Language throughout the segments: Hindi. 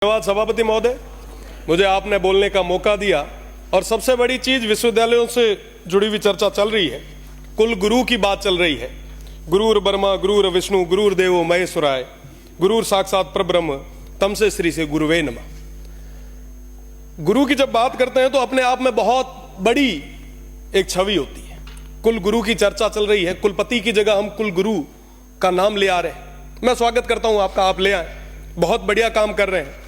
धन्यवाद सभापति महोदय, मुझे आपने बोलने का मौका दिया। और सबसे बड़ी चीज, विश्वविद्यालयों से जुड़ी हुई चर्चा चल रही है, कुल गुरु की बात चल रही है। गुरुर ब्रह्मा गुरुर विष्णु गुरुर देवो महेश्वराय गुरुर साक्षात परब्रह्म तम से श्री से गुरुवे नमः। गुरु की जब बात करते हैं तो अपने आप में बहुत बड़ी एक छवि होती है। कुल गुरु की चर्चा चल रही है, कुलपति की जगह हम कुल गुरु का नाम ले आ रहे हैं। मैं स्वागत करता हूं आपका, आप ले आए, बहुत बढ़िया काम कर रहे हैं।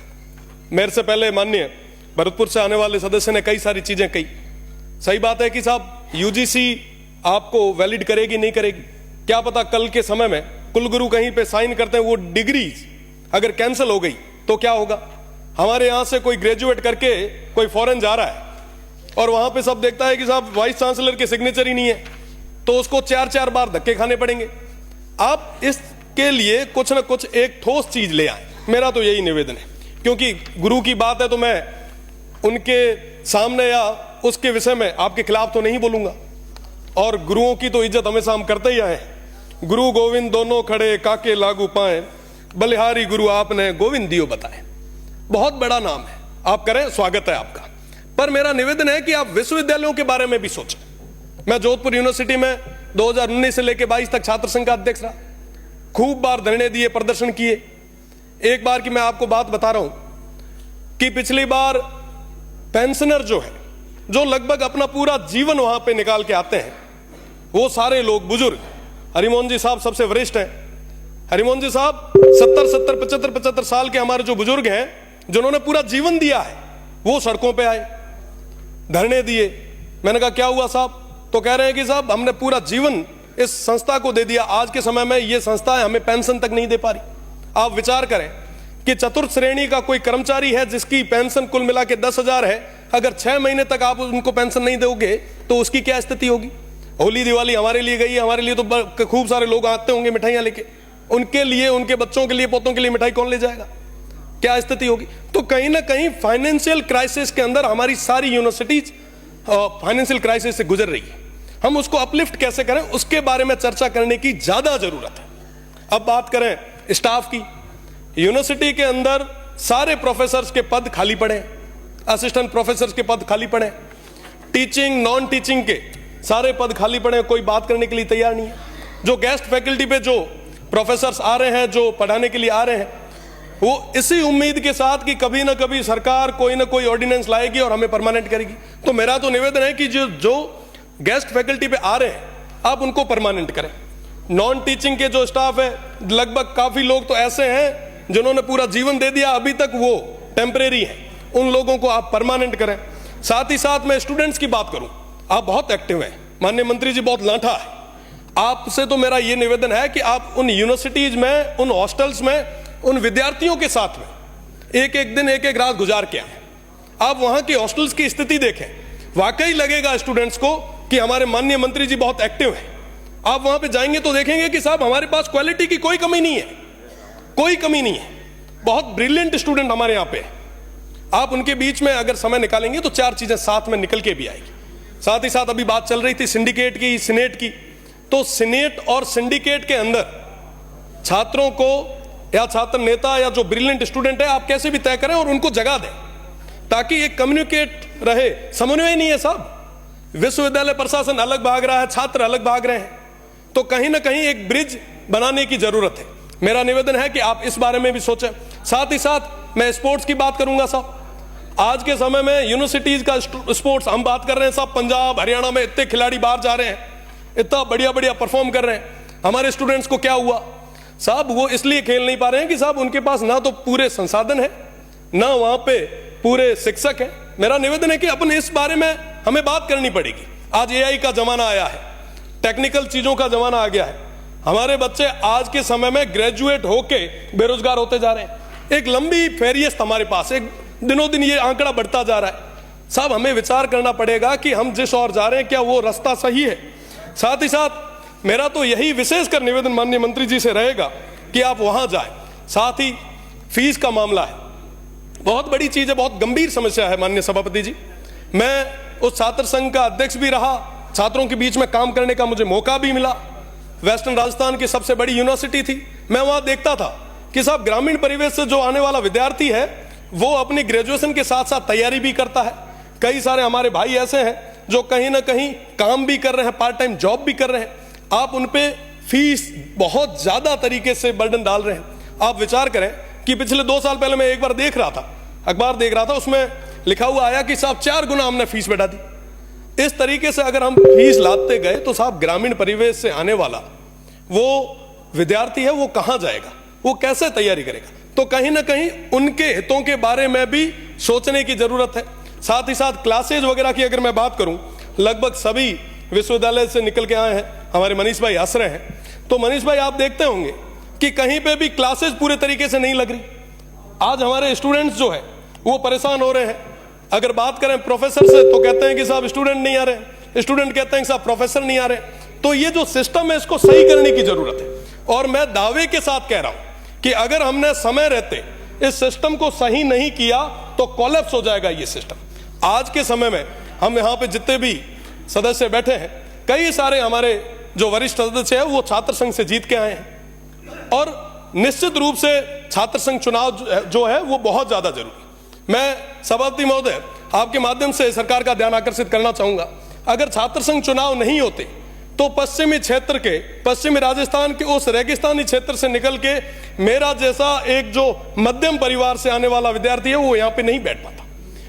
मेरे से पहले माननीय भरतपुर से आने वाले सदस्य ने कई सारी चीजें कही। सही बात है कि साहब यूजीसी आपको वैलिड करेगी नहीं करेगी, क्या पता कल के समय में कुलगुरु कहीं पे साइन करते हैं, वो डिग्री अगर कैंसिल हो गई तो क्या होगा। हमारे यहां से कोई ग्रेजुएट करके कोई फॉरेन जा रहा है और वहां पे सब देखता है कि साहब वाइस चांसलर के सिग्नेचर ही नहीं है, तो उसको 4-4 बार धक्के खाने पड़ेंगे। आप इसके लिए कुछ ना कुछ एक ठोस चीज ले आए, मेरा तो यही निवेदन है। क्योंकि गुरु की बात है तो मैं उनके सामने या उसके विषय में आपके खिलाफ तो नहीं बोलूंगा, और गुरुओं की तो इज्जत हमेशा हम करते ही आए। गुरु गोविंद दोनों खड़े काके लागू पाए, बलिहारी गुरु आपने गोविंद दियो बताए। बहुत बड़ा नाम है, आप करें, स्वागत है आपका। पर मेरा निवेदन है कि आप विश्वविद्यालयों के बारे में भी सोचें। मैं जोधपुर यूनिवर्सिटी में 2019 से लेकर 22 तक छात्र संघ का अध्यक्ष रहा, खूब बार धरने दिए, प्रदर्शन किए। एक बार की मैं आपको बात बता रहा हूं कि पिछली बार पेंशनर जो है, जो लगभग अपना पूरा जीवन वहां पे निकाल के आते हैं, वो सारे लोग बुजुर्ग, हरिमोहन जी साहब सबसे वरिष्ठ हैं। हरिमोहन जी साहब 70, 75 साल के हमारे जो बुजुर्ग हैं, जिन्होंने पूरा जीवन दिया है, वो सड़कों पे आए, धरने दिए। मैंने कहा क्या हुआ साहब? तो कह रहे हैं कि साहब हमने पूरा जीवन इस संस्था को दे दिया, आज के समय में ये संस्था हमें पेंशन तक नहीं दे पा रही। आप विचार करें कि चतुर्थ श्रेणी का कोई कर्मचारी है जिसकी पेंशन कुल मिला के 10,000 है, अगर 6 महीने तक आप उनको पेंशन नहीं दोगे तो उसकी क्या स्थिति होगी। होली दिवाली हमारे लिए गई है, हमारे लिए तो खूब सारे लोग आते होंगे मिठाइयां लेके, उनके लिए, उनके बच्चों के लिए, पोतों के लिए मिठाई कौन ले जाएगा, क्या स्थिति होगी। तो कहीं ना कहीं फाइनेंशियल क्राइसिस के अंदर हमारी सारी यूनिवर्सिटीज फाइनेंशियल क्राइसिस से गुजर रही है। हम उसको अपलिफ्ट कैसे करें, उसके बारे में चर्चा करने की ज्यादा जरूरत है। अब बात करें स्टाफ की, यूनिवर्सिटी के अंदर सारे प्रोफेसर्स के पद खाली पड़े, असिस्टेंट प्रोफेसर्स के पद खाली पड़े, टीचिंग नॉन टीचिंग के सारे पद खाली पड़े, कोई बात करने के लिए तैयार नहीं है। जो गेस्ट फैकल्टी पे जो प्रोफेसर्स आ रहे हैं, जो पढ़ाने के लिए आ रहे हैं, वो इसी उम्मीद के साथ कि कभी ना कभी सरकार कोई ना कोई ऑर्डिनेंस लाएगी और हमें परमानेंट करेगी। तो मेरा तो निवेदन है कि जो गेस्ट फैकल्टी पे आ रहे हैं, आप उनको परमानेंट करें। नॉन टीचिंग के जो स्टाफ है, लगभग काफी लोग तो ऐसे हैं जिन्होंने पूरा जीवन दे दिया, अभी तक वो टेम्परेरी है, उन लोगों को आप परमानेंट करें। साथ ही साथ मैं स्टूडेंट्स की बात करूं, आप बहुत एक्टिव हैं, माननीय मंत्री जी बहुत लांठा है। आपसे तो मेरा ये निवेदन है कि आप उन यूनिवर्सिटीज में, उन हॉस्टल्स में, उन विद्यार्थियों के साथ में एक एक दिन, एक एक रात गुजार के आए। आप वहां की हॉस्टल्स की स्थिति देखें, वाकई लगेगा स्टूडेंट्स को कि हमारे माननीय मंत्री जी बहुत एक्टिव है। आप वहां पे जाएंगे तो देखेंगे कि साहब हमारे पास क्वालिटी की कोई कमी नहीं है, कोई कमी नहीं है। बहुत ब्रिलियंट स्टूडेंट हमारे यहां पे। आप उनके बीच में अगर समय निकालेंगे तो 4 चीजें साथ में निकल के भी आएगी। साथ ही साथ अभी बात चल रही थी सिंडिकेट की, सिनेट की, तो सिनेट और सिंडिकेट के अंदर छात्रों को या छात्र नेता या जो ब्रिलियंट स्टूडेंट है, आप कैसे भी तय करें और उनको जगह दें, ताकि एक कम्युनिकेट रहे। समन्वय नहीं है साहब, विश्वविद्यालय प्रशासन अलग भाग रहा है, छात्र अलग भाग रहे हैं, तो कहीं ना कहीं एक ब्रिज बनाने की जरूरत है। मेरा निवेदन है कि आप इस बारे में भी सोचें। साथ ही साथ मैं स्पोर्ट्स की बात करूंगा साहब। आज के समय में यूनिवर्सिटीज का स्पोर्ट्स हम बात कर रहे हैं साहब, पंजाब हरियाणा में इतने खिलाड़ी बाहर जा रहे हैं, इतना बढ़िया बढ़िया परफॉर्म कर रहे हैं। हमारे स्टूडेंट्स को क्या हुआ साहब? वो इसलिए खेल नहीं पा रहे हैं कि साहब उनके पास ना तो पूरे संसाधन है, ना वहां पे पूरे शिक्षक है। मेरा निवेदन है कि अपन इस बारे में हमें बात करनी पड़ेगी। आज एआई का जमाना आया है, टेक्निकल चीजों का जमाना आ गया है। हमारे बच्चे आज के समय में ग्रेजुएट होके बेरोजगार होते जा रहे हैं। एक लंबी फेरियस्त हमारे पास, एक दिनों दिन ये आंकड़ा बढ़ता जा रहा है। साहब हमें विचार करना पड़ेगा कि हम जिस ओर जा रहे हैं, क्या वो रास्ता सही है। साथ ही साथ मेरा तो यही विशेषकर निवेदन माननीय मंत्री जी से रहेगा कि आप वहां जाएं। साथ ही फीस का मामला है, बहुत बड़ी चीज है, बहुत गंभीर समस्या है माननीय सभापति जी। मैं उस छात्र संघ का अध्यक्ष भी रहा, छात्रों के बीच में काम करने का मुझे मौका भी मिला। वेस्टर्न राजस्थान की सबसे बड़ी यूनिवर्सिटी थी, मैं वहां देखता था कि साहब ग्रामीण परिवेश से जो आने वाला विद्यार्थी है वो अपनी ग्रेजुएशन के साथ साथ तैयारी भी करता है। कई सारे हमारे भाई ऐसे हैं जो कहीं ना कहीं काम भी कर रहे हैं, पार्ट टाइम जॉब भी कर रहे हैं। आप उन पे फीस बहुत ज्यादा तरीके से बर्डन डाल रहे हैं। आप विचार करें कि पिछले 2 साल पहले मैं एक बार देख रहा था, अखबार देख रहा था, उसमें लिखा हुआ आया कि साहब 4 गुना हमने फीस बढ़ा दी। इस तरीके से अगर हम फीस लाते गए तो साहब ग्रामीण परिवेश से आने वाला वो विद्यार्थी है, वो कहां जाएगा, वो कैसे तैयारी करेगा? तो कहीं ना कहीं उनके हितों के बारे में भी सोचने की जरूरत है। साथ ही साथ क्लासेज वगैरह की अगर मैं बात करूं, लगभग सभी विश्वविद्यालय से निकल के आए हैं, हमारे मनीष भाई हंस रहे हैं। तो मनीष भाई आप देखते होंगे कि कहीं पे भी क्लासेज पूरे तरीके से नहीं लग रही। आज हमारे स्टूडेंट्स जो है वो परेशान हो रहे हैं। अगर बात करें प्रोफेसर से तो कहते हैं कि साहब स्टूडेंट नहीं आ रहे, स्टूडेंट कहते हैं कि साहब प्रोफेसर नहीं आ रहे। तो ये जो सिस्टम है इसको सही करने की जरूरत है। और मैं दावे के साथ कह रहा हूं कि अगर हमने समय रहते इस सिस्टम को सही नहीं किया तो कोलैप्स हो जाएगा ये सिस्टम। आज के समय में हम यहाँ पे जितने भी सदस्य बैठे हैं, कई सारे हमारे जो वरिष्ठ सदस्य हैं वो छात्र संघ से जीत के आए हैं और निश्चित रूप से छात्र संघ चुनाव जो है वो बहुत ज्यादा जरूरी। मैं सभापति महोदय आपके माध्यम से सरकार का ध्यान आकर्षित करना चाहूंगा, अगर छात्र संघ चुनाव नहीं होते तो पश्चिमी क्षेत्र के, पश्चिमी राजस्थान के उस रेगिस्तानी क्षेत्र से निकल के मेरा जैसा एक जो मध्यम परिवार से आने वाला विद्यार्थी है वो यहाँ पे नहीं बैठ पाता।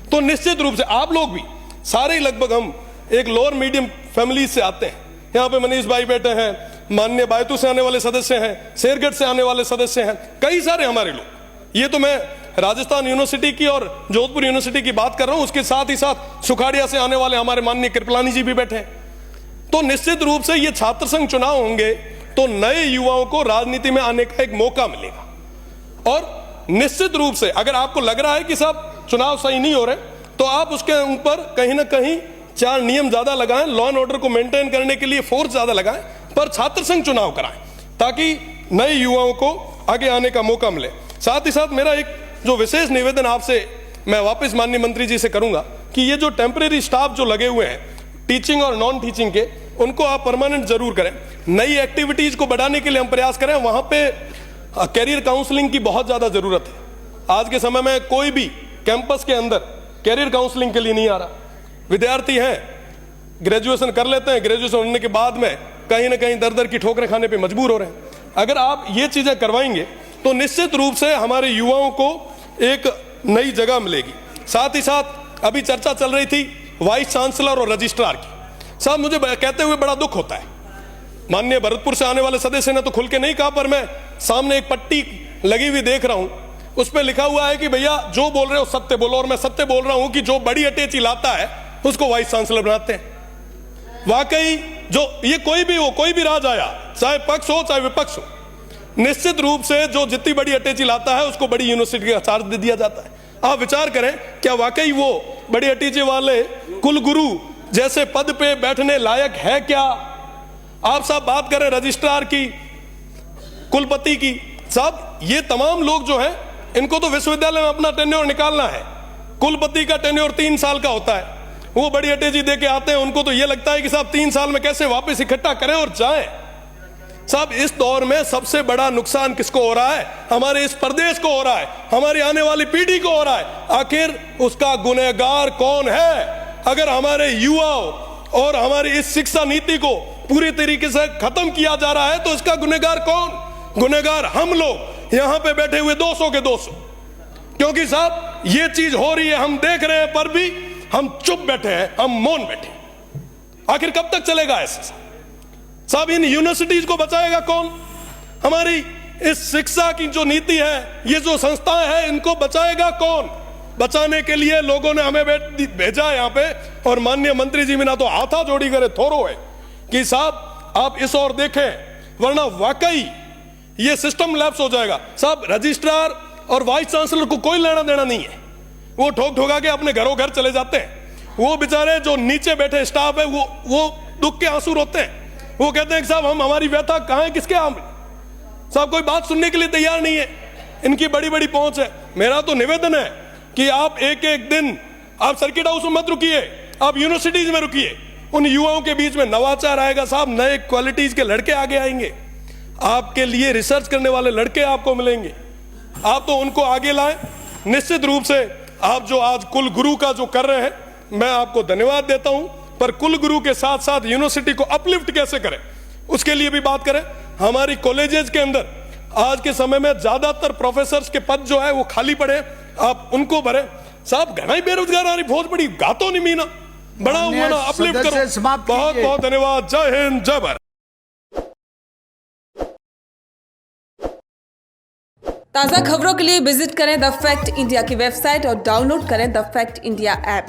तो निश्चित रूप से आप लोग भी सारे लगभग हम एक लोअर मीडियम फैमिली से आते हैं। यहाँ पे मनीष भाई बैठे हैं, माननीय बायतू से आने वाले सदस्य हैं, शेरगढ़ से आने वाले सदस्य हैं, कई सारे हमारे लोग। ये तो मैं राजस्थान यूनिवर्सिटी की और जोधपुर यूनिवर्सिटी की बात कर रहा हूं, उसके साथ ही साथ सुखाड़िया से आने वाले हमारे माननीय कृपलानी जी भी बैठे हैं। तो निश्चित रूप से ये छात्र संघ चुनाव होंगे तो नए युवाओं को राजनीति में आने का एक मौका मिलेगा। और निश्चित रूप से अगर आपको लग रहा है कि साहब चुनाव सही नहीं हो रहे तो आप उसके ऊपर कहीं ना कहीं 4 नियम ज्यादा लगाएं, लॉ एंड ऑर्डर को मेंटेन करने के लिए फोर्स ज्यादा लगाएं, पर छात्र संघ चुनाव कराएं ताकि नए युवाओं को आगे आने का मौका मिले। साथ ही साथ मेरा एक जो विशेष निवेदन आपसे मैं वापस माननीय मंत्री जी से करूंगा कि ये जो टेम्परेरी स्टाफ जो लगे हुए हैं टीचिंग और नॉन टीचिंग के, उनको आप परमानेंट जरूर करें। नई एक्टिविटीज को बढ़ाने के लिए हम प्रयास करें। वहां पे कैरियर काउंसलिंग की बहुत ज्यादा जरूरत है। आज के समय में कोई भी कैंपस के अंदर कैरियर काउंसलिंग के लिए नहीं आ रहा। विद्यार्थी हैं, ग्रेजुएशन कर लेते हैं, ग्रेजुएशन होने के बाद में कहीं ना कहीं दर दर की ठोकरें खाने पे मजबूर हो रहे हैं। अगर आप ये चीजें करवाएंगे तो निश्चित रूप से हमारे युवाओं को एक नई जगह मिलेगी। साथ ही साथ अभी चर्चा चल रही थी वाइस चांसलर और रजिस्ट्रार की। साहब मुझे कहते हुए बड़ा दुख होता है, माननीय भरतपुर से आने वाले सदस्य ने तो खुल के नहीं कहा, पर मैं सामने एक पट्टी लगी हुई देख रहा हूं, उस पर लिखा हुआ है कि भैया जो बोल रहे हो सत्य बोलो। और मैं सत्य बोल रहा हूं कि जो बड़ी अटैची लाता है उसको वाइस चांसलर बनाते हैं। वाकई जो ये कोई भी हो, कोई भी राज आया, चाहे पक्ष हो चाहे विपक्ष हो, निश्चित रूप से जो जितनी बड़ी अटैची लाता है उसको बड़ी यूनिवर्सिटी का चार्ज दे दिया जाता है। आप विचार करें, क्या वाकई वो बड़ी अटैची वाले कुलगुरु जैसे पद पे बैठने लायक है क्या? आप साहब बात करें रजिस्ट्रार की, कुलपति की, साहब ये तमाम लोग जो हैं इनको तो विश्वविद्यालय में अपना टेन्योर निकालना है। कुलपति का टेन्योर 3 साल का होता है, वो बड़ी अटैची दे के आते हैं, उनको तो ये लगता है कि साहब 3 साल में कैसे वापस इकट्ठा करें और जाएं। साहब इस दौर में सबसे बड़ा नुकसान किसको हो रहा है? हमारे इस प्रदेश को हो रहा है, हमारी आने वाली पीढ़ी को हो रहा है। आखिर उसका गुनहगार कौन है? अगर हमारे युवाओं और हमारी इस शिक्षा नीति को पूरी तरीके से खत्म किया जा रहा है तो इसका गुनहगार कौन? गुनहगार हम लोग यहां पे बैठे हुए 200 के 200। क्योंकि साहब ये चीज हो रही है, हम देख रहे हैं, पर भी हम चुप बैठे हैं, हम मौन बैठे। आखिर कब तक चलेगा ऐसा? साहब इन यूनिवर्सिटीज को बचाएगा कौन? हमारी इस शिक्षा की जो नीति है, ये जो संस्थाएं हैं, इनको बचाएगा कौन? बचाने के लिए लोगों ने हमें भेजा है यहाँ पे, और माननीय मंत्री जी बिना तो हाथा जोड़ी करे थोरो है कि साहब आप इस ओर देखें, वरना वाकई ये सिस्टम लैप्स हो जाएगा। साहब रजिस्ट्रार और वाइस चांसलर को कोई लेना देना नहीं है, वो ठोक ठोका के अपने घरों घर चले जाते हैं। वो बेचारे जो नीचे बैठे स्टाफ है वो दुख के आंसू रोते हैं। वो कहते हैं कि साहब हम हमारी व्यथा कहां है, किसके आम? साहब कोई बात सुनने के लिए तैयार नहीं है। इनकी बड़ी बड़ी पहुंच है। मेरा तो निवेदन है कि आप एक एक दिन आप सर्किट हाउस में मत रुकिए, आप यूनिवर्सिटीज में रुकिए। उन युवाओं के बीच में नवाचार आएगा साहब, नए क्वालिटीज के लड़के आगे आएंगे, आपके लिए रिसर्च करने वाले लड़के आपको मिलेंगे। आप तो उनको आगे लाएं निश्चित रूप से आप जो आज कुल गुरु का जो कर रहे हैं, मैं आपको धन्यवाद देता हूं, पर कुल गुरु के साथ साथ यूनिवर्सिटी को अपलिफ्ट कैसे करें उसके लिए भी बात करें। हमारी कॉलेजेस के अंदर आज के समय में ज्यादातर प्रोफेसर्स के पद जो है वो खाली पड़े, आप उनको भरे। साहब घना ही बेरोजगार आ रही, बहुत बड़ी गातो नहीं मीना, बड़ा हुआ ना, अपलिफ्ट करो। बहुत बहुत धन्यवाद। जय हिंद, जय भारत। ताज़ा खबरों के लिए विजिट करें द फैक्ट इंडिया की वेबसाइट और डाउनलोड करें द फैक्ट इंडिया ऐप।